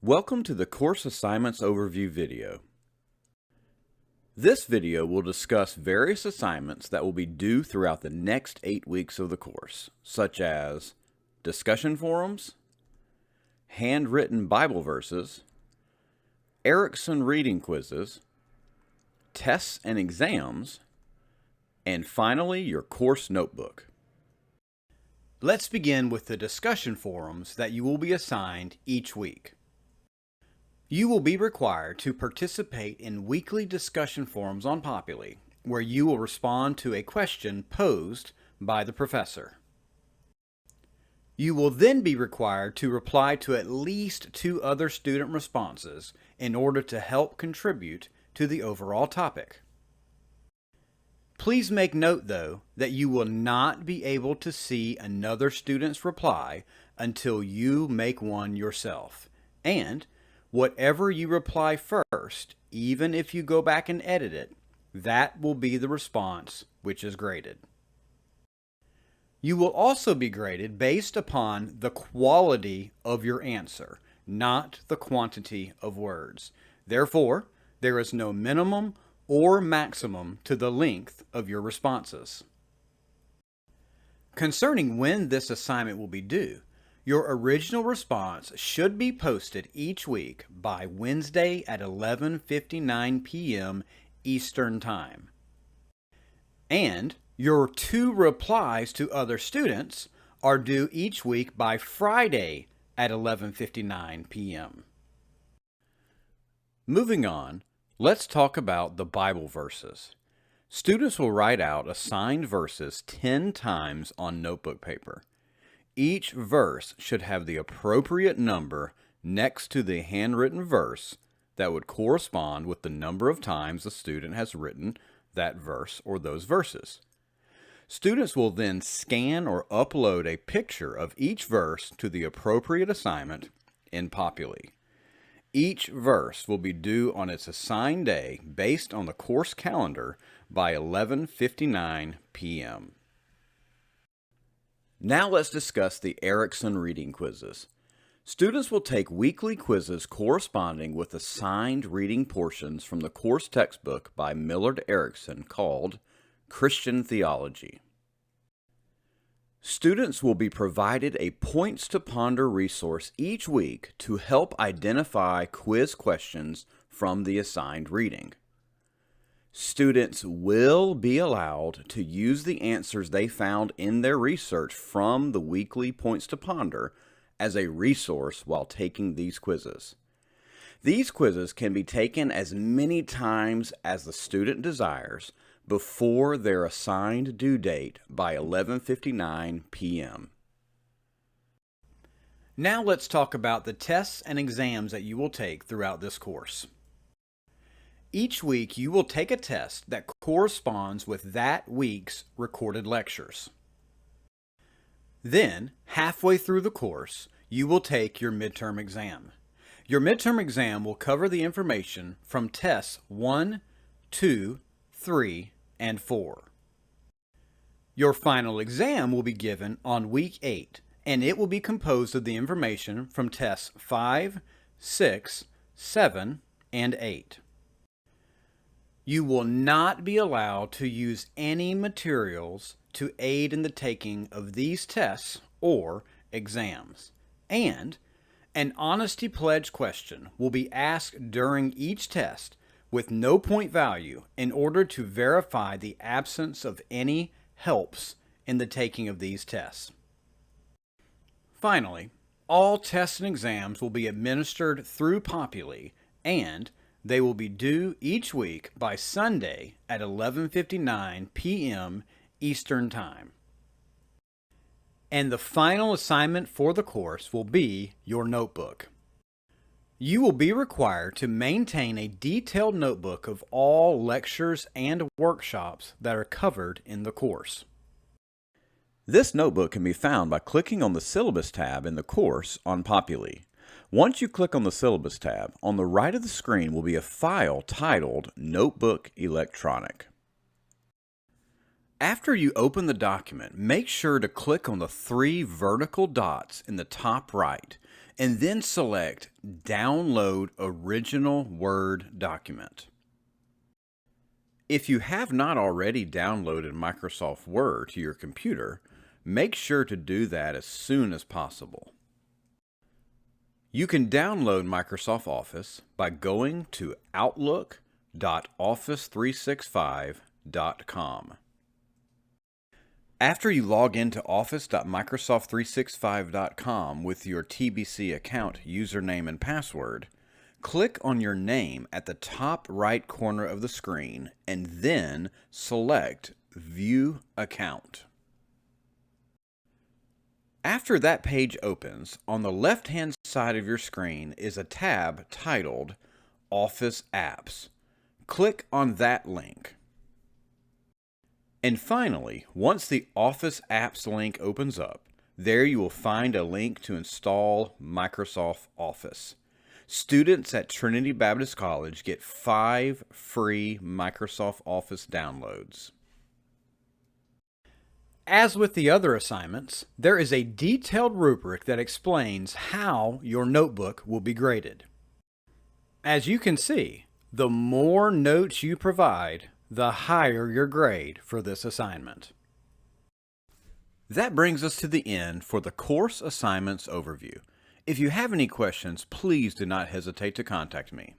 Welcome to the Course Assignments Overview video. This video will discuss various assignments that will be due throughout the next 8 weeks of the course, such as discussion forums, handwritten Bible verses, Erickson reading quizzes, tests and exams, and finally your course notebook. Let's begin with the discussion forums that you will be assigned each week. You will be required to participate in weekly discussion forums on Populi, where you will respond to a question posed by the professor. You will then be required to reply to at least 2 other student responses in order to help contribute to the overall topic. Please make note, though, that you will not be able to see another student's reply until you make one yourself, and whatever you reply first, even if you go back and edit it, that will be the response which is graded. You will also be graded based upon the quality of your answer, not the quantity of words. Therefore, there is no minimum or maximum to the length of your responses. Concerning when this assignment will be due, your original response should be posted each week by Wednesday at 11:59 p.m. Eastern Time. And your 2 replies to other students are due each week by Friday at 11:59 p.m. Moving on, let's talk about the Bible verses. Students will write out assigned verses 10 times on notebook paper. Each verse should have the appropriate number next to the handwritten verse that would correspond with the number of times the student has written that verse or those verses. Students will then scan or upload a picture of each verse to the appropriate assignment in Populi. Each verse will be due on its assigned day based on the course calendar by 11:59 p.m. Now let's discuss the Erickson reading quizzes. Students will take weekly quizzes corresponding with assigned reading portions from the course textbook by Millard Erickson called Christian Theology. Students will be provided a Points to Ponder resource each week to help identify quiz questions from the assigned reading. Students will be allowed to use the answers they found in their research from the weekly Points to Ponder as a resource while taking these quizzes. These quizzes can be taken as many times as the student desires before their assigned due date by 11:59 p.m. Now let's talk about the tests and exams that you will take throughout this course. Each week you will take a test that corresponds with that week's recorded lectures. Then, halfway through the course, you will take your midterm exam. Your midterm exam will cover the information from tests 1, 2, 3, and 4. Your final exam will be given on week 8, and it will be composed of the information from tests 5, 6, 7, and 8. You will not be allowed to use any materials to aid in the taking of these tests or exams. And an honesty pledge question will be asked during each test with no point value in order to verify the absence of any helps in the taking of these tests. Finally, all tests and exams will be administered through Populi, and they will be due each week by Sunday at 11:59 p.m. Eastern Time. And the final assignment for the course will be your notebook. You will be required to maintain a detailed notebook of all lectures and workshops that are covered in the course. This notebook can be found by clicking on the Syllabus tab in the course on Populi. Once you click on the Syllabus tab, on the right of the screen will be a file titled Notebook Electronic. After you open the document, make sure to click on the 3 vertical dots in the top right and then select Download Original Word Document. If you have not already downloaded Microsoft Word to your computer, make sure to do that as soon as possible. You can download Microsoft Office by going to outlook.office365.com. After you log into office.microsoft365.com with your TBC account username and password, click on your name at the top right corner of the screen and then select View Account. After that page opens, on the left-hand side of your screen is a tab titled Office Apps. Click on that link. And finally, once the Office Apps link opens up, there you will find a link to install Microsoft Office. Students at Trinity Baptist College get 5 free Microsoft Office downloads. As with the other assignments, there is a detailed rubric that explains how your notebook will be graded. As you can see, the more notes you provide, the higher your grade for this assignment. That brings us to the end for the course assignments overview. If you have any questions, please do not hesitate to contact me.